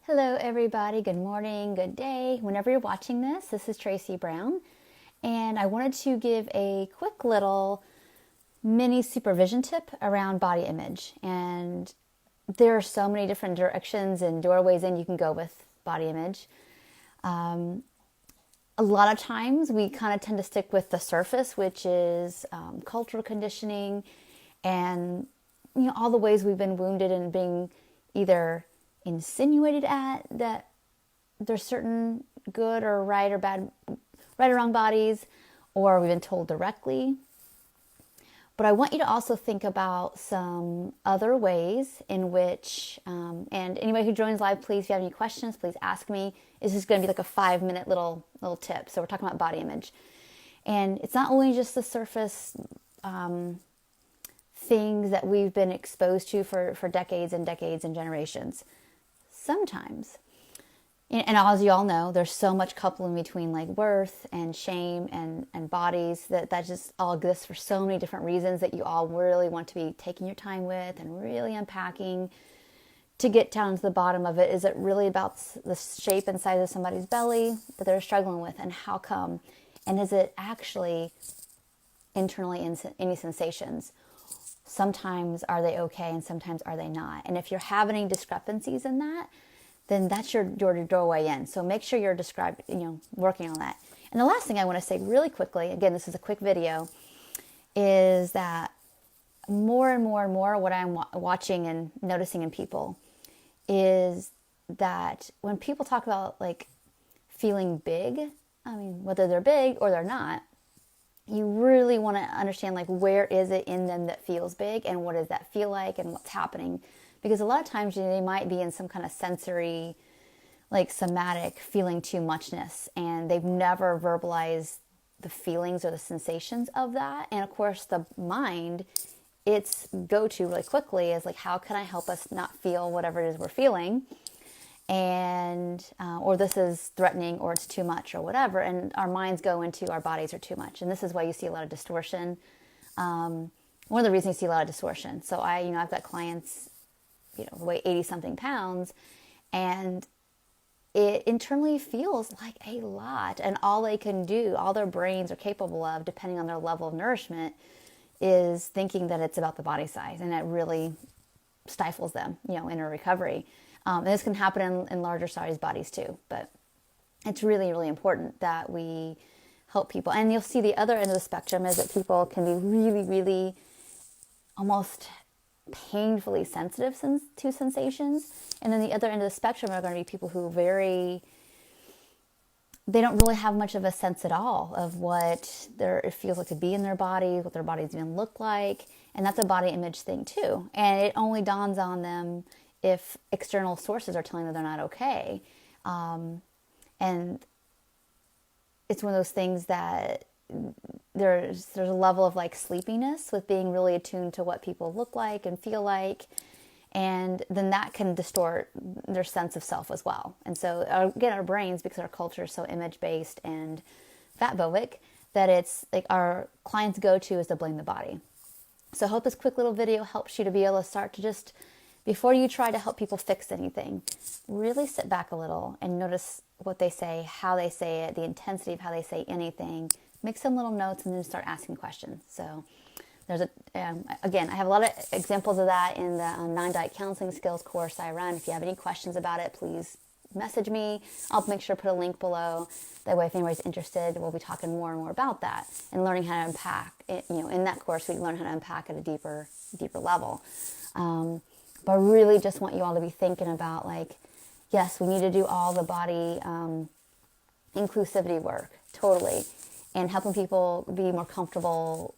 Hello, everybody. Good morning, good day. Whenever you're watching this is Tracy Brown, and I wanted to give a quick little mini supervision tip around body image. And there are so many different directions and doorways in you can go with body image. A lot of times we kind of tend to stick with the surface, which is cultural conditioning and all the ways we've been wounded and being either insinuated at that there's certain good or right or bad, right or wrong bodies, or we've been told directly. But I want you to also think about some other ways in which, and anybody who joins live, please, if you have any questions, please ask me. This is going to be like a 5-minute little tip. So we're talking about body image. And it's not only just the surface things that we've been exposed to for decades and decades and generations. Sometimes, and as you all know, there's so much coupling between like worth and shame and bodies that just all exists for so many different reasons that you all really want to be taking your time with and really unpacking to get down to the bottom of it. Is it really about the shape and size of somebody's belly that they're struggling with, and how come? And is it actually internally any sensations? Sometimes are they okay and sometimes are they not? And if you're having any discrepancies in that, then that's your doorway in. So make sure you're working on that. And the last thing I want to say really quickly, again, this is a quick video, is that more and more and more what I'm watching and noticing in people is that when people talk about like feeling big, I mean, whether they're big or they're not, you really want to understand like where is it in them that feels big and what does that feel like and what's happening. Because a lot of times they might be in some kind of sensory, like somatic feeling too muchness, and they've never verbalized the feelings or the sensations of that. And of course the mind, its go-to really quickly is like, how can I help us not feel whatever it is we're feeling? And or this is threatening, or it's too much, or whatever, and our minds go into our bodies are too much. And this is why you see a lot of distortion. One of the reasons you see a lot of distortion. So I've got clients, weigh 80 something pounds, and it internally feels like a lot, and all they can do, all their brains are capable of, depending on their level of nourishment, is thinking that it's about the body size, and it really stifles them, in a recovery. And this can happen in larger size bodies too, but it's really, really important that we help people. And you'll see the other end of the spectrum is that people can be really, really almost painfully sensitive to sensations. And then the other end of the spectrum are going to be people who they don't really have much of a sense at all of what it feels like to be in their body, what their body's going to look like. And that's a body image thing too. And it only dawns on them if external sources are telling them they're not okay. And it's one of those things that there's a level of like sleepiness with being really attuned to what people look like and feel like. And then that can distort their sense of self as well. And so again, our brains, because our culture is so image-based and fat phobic, that it's like our clients' go-to is to blame the body. So I hope this quick little video helps you to be able to start to just, before you try to help people fix anything, really sit back a little and notice what they say, how they say it, the intensity of how they say anything. Make some little notes and then start asking questions. So there's again, I have a lot of examples of that in the non-diet counseling skills course I run. If you have any questions about it, please message me. I'll make sure to put a link below. That way, if anybody's interested, we'll be talking more and more about that and learning how to unpack it. In that course, we learn how to unpack at a deeper level. But I really just want you all to be thinking about like, yes, we need to do all the body inclusivity work, totally, and helping people be more comfortable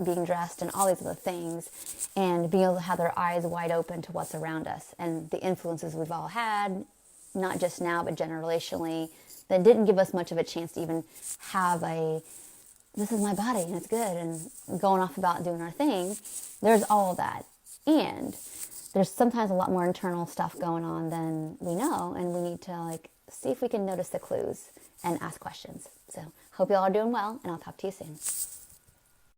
being dressed and all these other things, and being able to have their eyes wide open to what's around us and the influences we've all had, not just now, but generationally, that didn't give us much of a chance to even have this is my body and it's good, and going off about doing our thing. There's all of that. And there's sometimes a lot more internal stuff going on than we know, and we need to see if we can notice the clues and ask questions. So hope you all are doing well, and I'll talk to you soon.